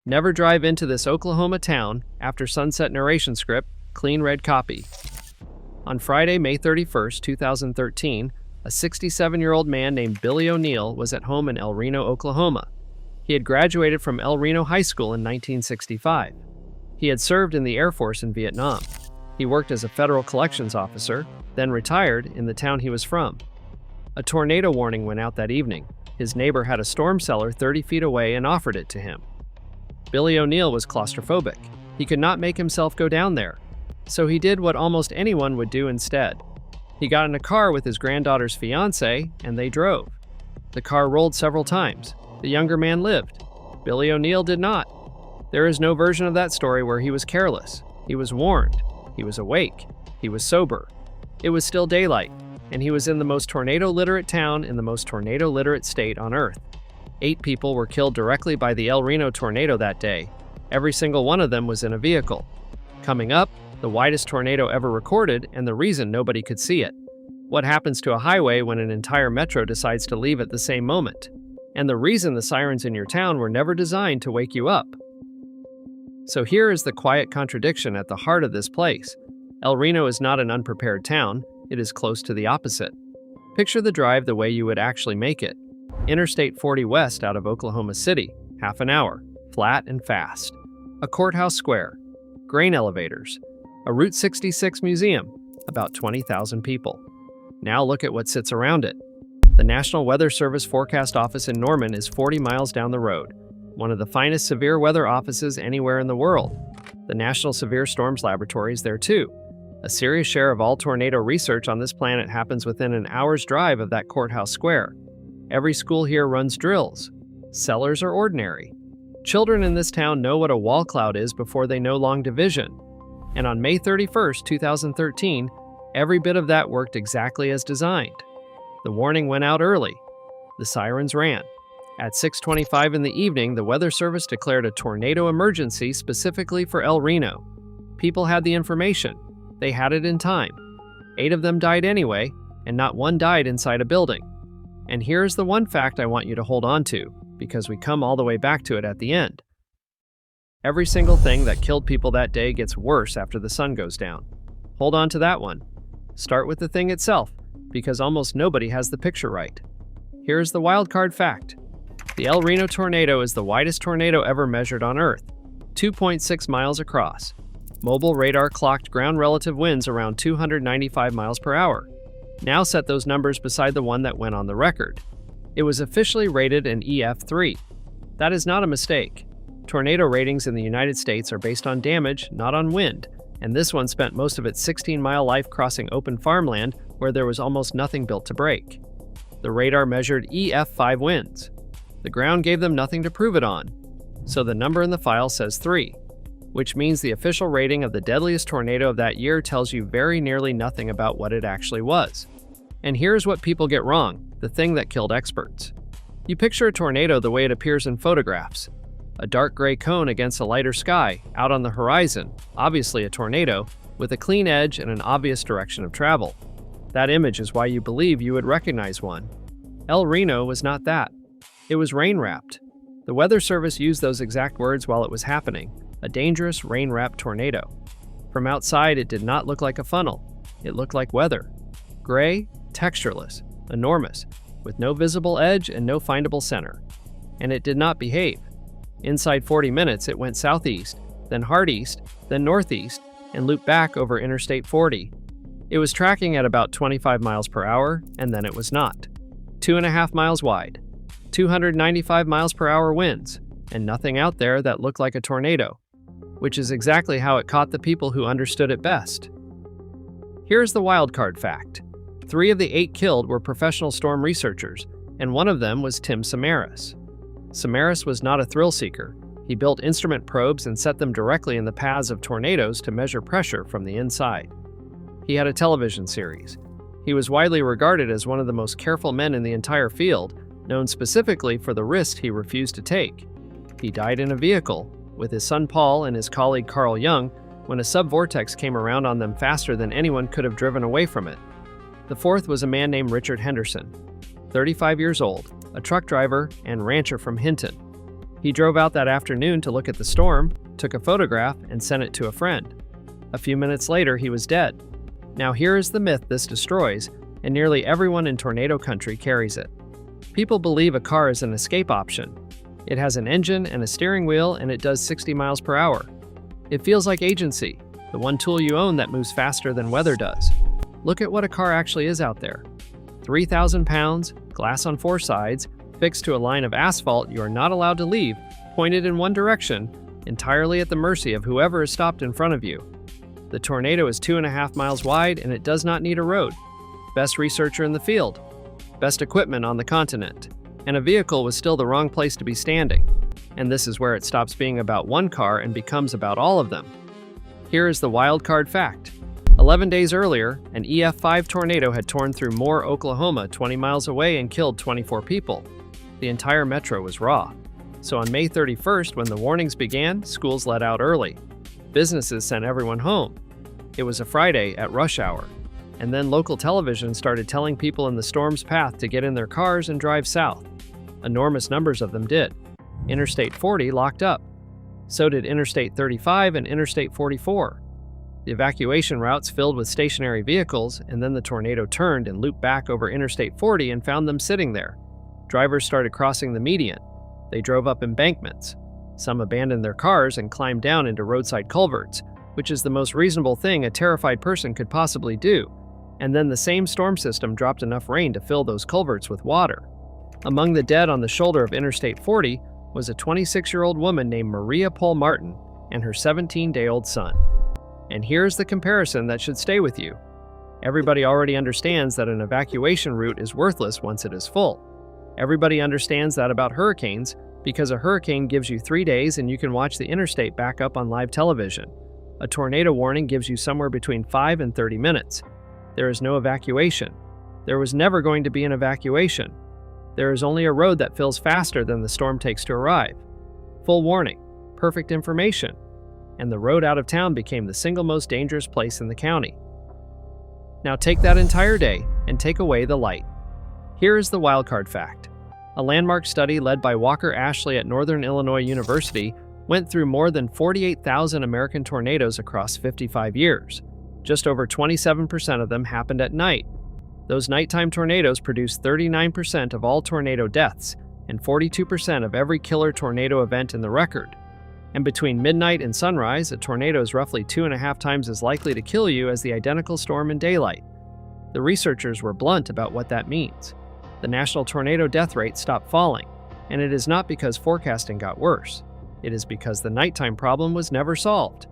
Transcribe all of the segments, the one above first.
Never drive into this Oklahoma town after sunset narration script, clean red copy. On Friday, May 31st, 2013, a 67-year-old man named Billy O'Neill was at home in Reno, Oklahoma. He had graduated from Reno High School in 1965. He had served in the Air Force in Vietnam. He worked as a federal collections officer, then retired in the town he was from. A tornado warning went out that evening. His neighbor had a storm cellar 30 feet away and offered it to him. Billy O'Neill was claustrophobic. He could not make himself go down there, so he did what almost anyone would do instead. He got in a car with his granddaughter's fiancé, and they drove. The car rolled several times. The younger man lived. Billy O'Neill did not. There is no version of that story where he was careless. He was warned. He was awake. He was sober. It was still daylight, and he was in the most tornado-literate town in the most tornado-literate state on Earth. 8 people were killed directly by the El Reno tornado that day. Every single one of them was in a vehicle. Coming up, the widest tornado ever recorded and the reason nobody could see it. What happens to a highway when an entire metro decides to leave at the same moment? And the reason the sirens in your town were never designed to wake you up. So here is the quiet contradiction at the heart of this place. El Reno is not an unprepared town, it is close to the opposite. Picture the drive the way you would actually make it. Interstate 40 west out of Oklahoma City, half an hour, flat and fast. A courthouse square, grain elevators, a Route 66 museum, about 20,000 people. Now look at what sits around it. The National Weather Service Forecast Office in Norman is 40 miles down the road, one of the finest severe weather offices anywhere in the world. The National Severe Storms Laboratory is there too. A serious share of all tornado research on this planet happens within an hour's drive of that courthouse square. Every school here runs drills. Cellars are ordinary. Children in this town know what a wall cloud is before they know long division. And on May 31st, 2013, every bit of that worked exactly as designed. The warning went out early. The sirens ran. At 6:25 in the evening, the Weather Service declared a tornado emergency specifically for El Reno. People had the information. They had it in time. 8 of them died anyway, and not one died inside a building. And here's the one fact I want you to hold on to, because we come all the way back to it at the end. Every single thing that killed people that day gets worse after the sun goes down. Hold on to that one. Start with the thing itself, because almost nobody has the picture right. Here's the wildcard fact. The El Reno tornado is the widest tornado ever measured on Earth, 2.6 miles across. Mobile radar clocked ground relative winds around 295 miles per hour. Now set those numbers beside the one that went on the record. It was officially rated an EF3. That is not a mistake. Tornado ratings in the United States are based on damage, not on wind, and this one spent most of its 16-mile life crossing open farmland where there was almost nothing built to break. The radar measured EF5 winds. The ground gave them nothing to prove it on, so the number in the file says 3, which means the official rating of the deadliest tornado of that year tells you very nearly nothing about what it actually was. And here's what people get wrong, the thing that killed experts. You picture a tornado the way it appears in photographs. A dark gray cone against a lighter sky, out on the horizon, obviously a tornado, with a clean edge and an obvious direction of travel. That image is why you believe you would recognize one. El Reno was not that. It was rain-wrapped. The Weather Service used those exact words while it was happening, a dangerous rain-wrapped tornado. From outside, it did not look like a funnel. It looked like weather. Gray, textureless, enormous, with no visible edge and no findable center. And it did not behave. Inside 40 minutes, it went southeast, then hard east, then northeast, and looped back over Interstate 40. It was tracking at about 25 miles per hour, and then it was not. 2.5 miles wide, 295 miles per hour winds, and nothing out there that looked like a tornado, which is exactly how it caught the people who understood it best. Here's the wildcard fact. 3 of the 8 killed were professional storm researchers, and one of them was Tim Samaras. Samaras was not a thrill seeker. He built instrument probes and set them directly in the paths of tornadoes to measure pressure from the inside. He had a television series. He was widely regarded as one of the most careful men in the entire field, known specifically for the risks he refused to take. He died in a vehicle, with his son Paul and his colleague Carl Young, when a subvortex came around on them faster than anyone could have driven away from it. The 4th was a man named Richard Henderson, 35 years old, a truck driver and rancher from Hinton. He drove out that afternoon to look at the storm, took a photograph, and sent it to a friend. A few minutes later, he was dead. Now here is the myth this destroys, and nearly everyone in tornado country carries it. People believe a car is an escape option. It has an engine and a steering wheel, and it does 60 miles per hour. It feels like agency, the one tool you own that moves faster than weather does. Look at what a car actually is out there. 3,000 pounds, glass on 4 sides, fixed to a line of asphalt you are not allowed to leave, pointed in one direction, entirely at the mercy of whoever is stopped in front of you. The tornado is 2.5 miles wide, and it does not need a road. Best researcher in the field. Best equipment on the continent. And a vehicle was still the wrong place to be standing. And this is where it stops being about one car and becomes about all of them. Here is the wild card fact. 11 days earlier, an EF5 tornado had torn through Moore, Oklahoma, 20 miles away and killed 24 people. The entire metro was raw. So on May 31st, when the warnings began, schools let out early. Businesses sent everyone home. It was a Friday at rush hour. And then local television started telling people in the storm's path to get in their cars and drive south. Enormous numbers of them did. Interstate 40 locked up. So did Interstate 35 and Interstate 44. The evacuation routes filled with stationary vehicles, and then the tornado turned and looped back over Interstate 40 and found them sitting there. Drivers started crossing the median. They drove up embankments. Some abandoned their cars and climbed down into roadside culverts, which is the most reasonable thing a terrified person could possibly do. And then the same storm system dropped enough rain to fill those culverts with water. Among the dead on the shoulder of Interstate 40 was a 26-year-old woman named Maria Pole Martin and her 17-day-old son. And here's the comparison that should stay with you. Everybody already understands that an evacuation route is worthless once it is full. Everybody understands that about hurricanes because a hurricane gives you 3 days and you can watch the interstate back up on live television. A tornado warning gives you somewhere between 5 and 30 minutes. There is no evacuation. There was never going to be an evacuation. There is only a road that fills faster than the storm takes to arrive. Full warning, perfect information, and the road out of town became the single most dangerous place in the county. Now take that entire day and take away the light. Here is the wildcard fact. A landmark study led by Walker Ashley at Northern Illinois University went through more than 48,000 American tornadoes across 55 years. Just over 27% of them happened at night. Those nighttime tornadoes produced 39% of all tornado deaths and 42% of every killer tornado event in the record. And between midnight and sunrise, a tornado is roughly 2.5 times as likely to kill you as the identical storm in daylight. The researchers were blunt about what that means. The national tornado death rate stopped falling, and it is not because forecasting got worse. It is because the nighttime problem was never solved.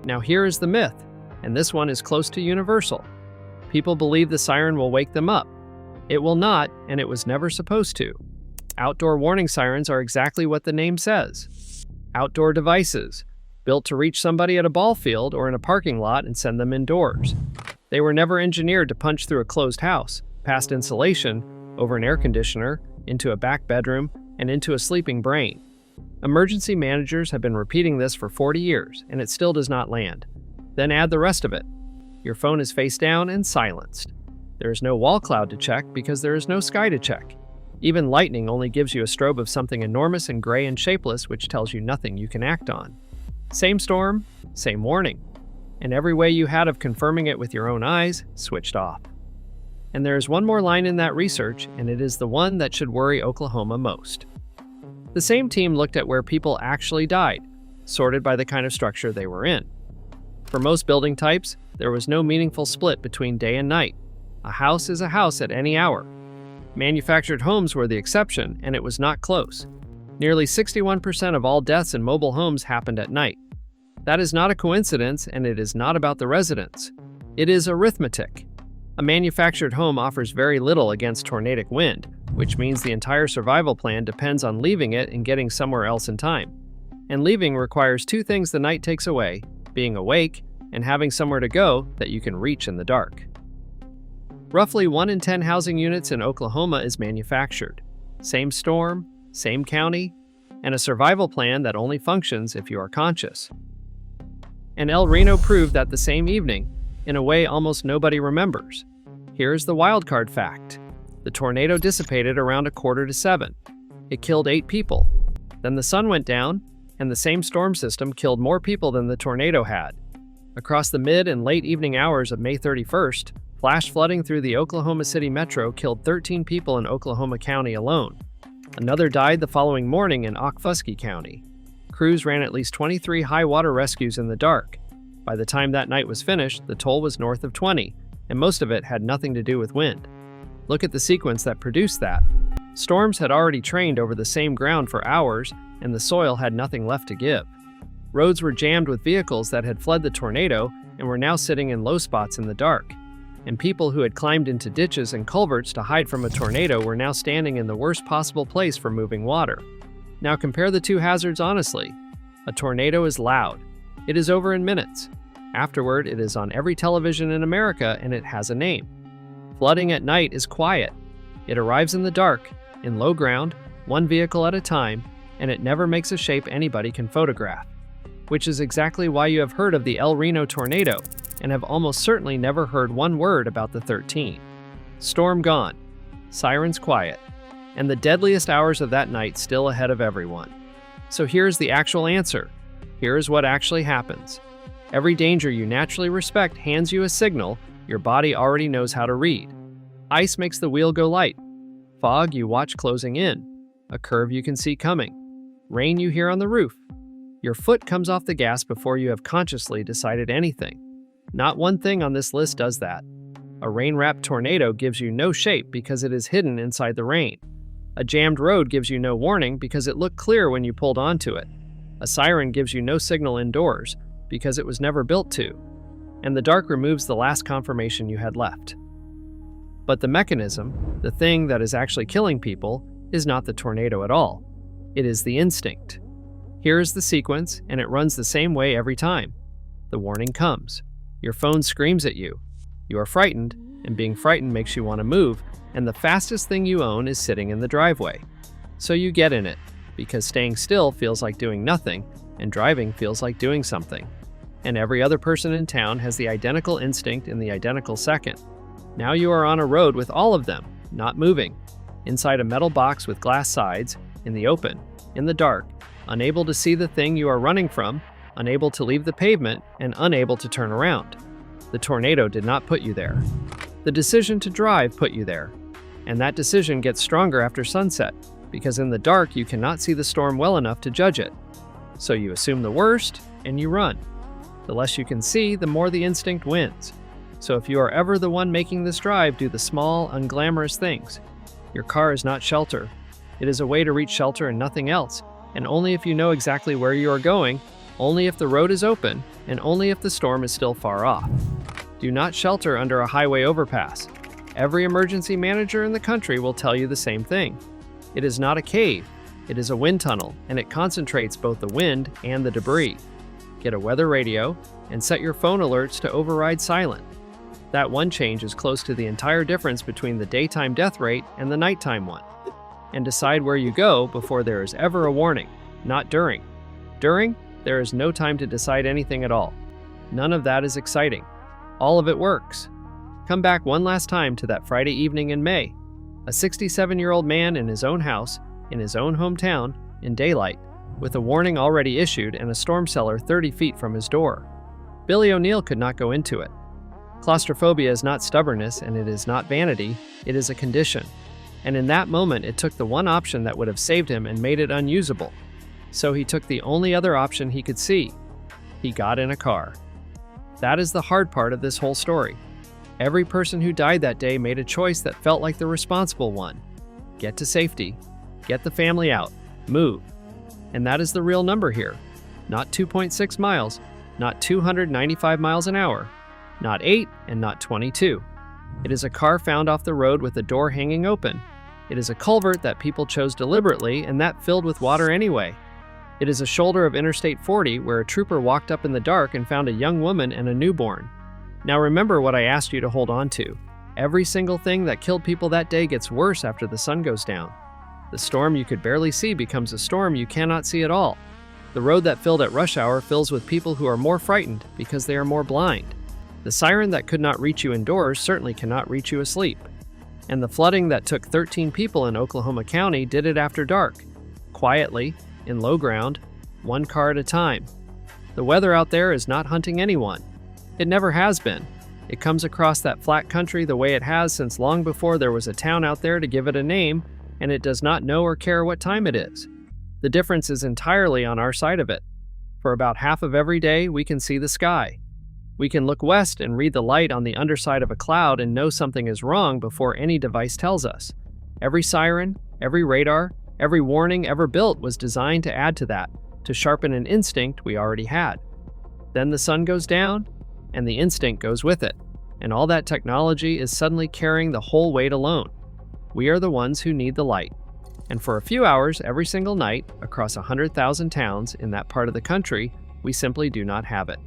Now here is the myth, and this one is close to universal. People believe the siren will wake them up. It will not, and it was never supposed to. Outdoor warning sirens are exactly what the name says. Outdoor devices, built to reach somebody at a ball field or in a parking lot and send them indoors. They were never engineered to punch through a closed house, past insulation, over an air conditioner, into a back bedroom, and into a sleeping brain. Emergency managers have been repeating this for 40 years, and it still does not land. Then add the rest of it. Your phone is face down and silenced. There is no wall cloud to check because there is no sky to check. Even lightning only gives you a strobe of something enormous and gray and shapeless, which tells you nothing you can act on. Same storm, same warning. And every way you had of confirming it with your own eyes switched off. And there is one more line in that research, and it is the one that should worry Oklahoma most. The same team looked at where people actually died, sorted by the kind of structure they were in. For most building types, there was no meaningful split between day and night. A house is a house at any hour. Manufactured homes were the exception, and it was not close. Nearly 61% of all deaths in mobile homes happened at night. That is not a coincidence, and it is not about the residents. It is arithmetic. A manufactured home offers very little against tornadic wind, which means the entire survival plan depends on leaving it and getting somewhere else in time. And leaving requires 2 things the night takes away: being awake and having somewhere to go that you can reach in the dark. Roughly 1 in 10 housing units in Oklahoma is manufactured. Same storm, same county, and a survival plan that only functions if you are conscious. And El Reno proved that the same evening, in a way almost nobody remembers. Here's the wildcard fact. The tornado dissipated around 6:45. It killed 8 people. Then the sun went down, and the same storm system killed more people than the tornado had. Across the mid and late evening hours of May 31st, flash flooding through the Oklahoma City metro killed 13 people in Oklahoma County alone. Another died the following morning in Okfuskee County. Crews ran at least 23 high water rescues in the dark. By the time that night was finished, the toll was north of 20, and most of it had nothing to do with wind. Look at the sequence that produced that. Storms had already trained over the same ground for hours, and the soil had nothing left to give. Roads were jammed with vehicles that had fled the tornado and were now sitting in low spots in the dark. And people who had climbed into ditches and culverts to hide from a tornado were now standing in the worst possible place for moving water. Now compare the two hazards honestly. A tornado is loud. It is over in minutes. Afterward, it is on every television in America and it has a name. Flooding at night is quiet. It arrives in the dark, in low ground, one vehicle at a time, and it never makes a shape anybody can photograph. Which is exactly why you have heard of the El Reno tornado, and have almost certainly never heard one word about the 13. Storm gone, sirens quiet, and the deadliest hours of that night still ahead of everyone. So here's the actual answer. Here is what actually happens. Every danger you naturally respect hands you a signal your body already knows how to read. Ice makes the wheel go light. Fog you watch closing in. A curve you can see coming. Rain you hear on the roof. Your foot comes off the gas before you have consciously decided anything. Not one thing on this list does that. A rain-wrapped tornado gives you no shape because it is hidden inside the rain. A jammed road gives you no warning because it looked clear when you pulled onto it. A siren gives you no signal indoors because it was never built to. And the dark removes the last confirmation you had left. But the mechanism, the thing that is actually killing people, is not the tornado at all. It is the instinct. Here is the sequence, and it runs the same way every time. The warning comes. Your phone screams at you. You are frightened, and being frightened makes you want to move, and the fastest thing you own is sitting in the driveway. So you get in it, because staying still feels like doing nothing, and driving feels like doing something. And every other person in town has the identical instinct in the identical second. Now you are on a road with all of them, not moving, inside a metal box with glass sides, in the open, in the dark, unable to see the thing you are running from, unable to leave the pavement, and unable to turn around. The tornado did not put you there. The decision to drive put you there. And that decision gets stronger after sunset, because in the dark you cannot see the storm well enough to judge it. So you assume the worst, and you run. The less you can see, the more the instinct wins. So if you are ever the one making this drive, do the small, unglamorous things. Your car is not shelter. It is a way to reach shelter and nothing else, and only if you know exactly where you are going, only if the road is open, and only if the storm is still far off. Do not shelter under a highway overpass. Every emergency manager in the country will tell you the same thing. It is not a cave. It is a wind tunnel, and it concentrates both the wind and the debris. Get a weather radio, and set your phone alerts to override silent. That one change is close to the entire difference between the daytime death rate and the nighttime one. And decide where you go before there is ever a warning, not during. During, there is no time to decide anything at all. None of that is exciting. All of it works. Come back one last time to that Friday evening in May. A 67-year-old man in his own house, in his own hometown, in daylight, with a warning already issued and a storm cellar 30 feet from his door. Billy O'Neill could not go into it. Claustrophobia is not stubbornness and it is not vanity, it is a condition. And in that moment it took the one option that would have saved him and made it unusable. So he took the only other option he could see. He got in a car. That is the hard part of this whole story. Every person who died that day made a choice that felt like the responsible one. Get to safety. Get the family out. Move. And that is the real number here. Not 2.6 miles, not 295 miles an hour, not 8 and not 22. It is a car found off the road with the door hanging open. It is a culvert that people chose deliberately and that filled with water anyway. It is a shoulder of Interstate 40 where a trooper walked up in the dark and found a young woman and a newborn. Now remember what I asked you to hold on to. Every single thing that killed people that day gets worse after the sun goes down. The storm you could barely see becomes a storm you cannot see at all. The road that filled at rush hour fills with people who are more frightened because they are more blind. The siren that could not reach you indoors certainly cannot reach you asleep. And the flooding that took 13 people in Oklahoma County did it after dark, quietly, in low ground, one car at a time. The weather out there is not hunting anyone. It never has been. It comes across that flat country the way it has since long before there was a town out there to give it a name, and it does not know or care what time it is. The difference is entirely on our side of it. For about half of every day, we can see the sky. We can look west and read the light on the underside of a cloud and know something is wrong before any device tells us. Every siren, every radar, every warning ever built was designed to add to that, to sharpen an instinct we already had. Then the sun goes down, and the instinct goes with it, and all that technology is suddenly carrying the whole weight alone. We are the ones who need the light. And for a few hours every single night, across 100,000 towns in that part of the country, we simply do not have it.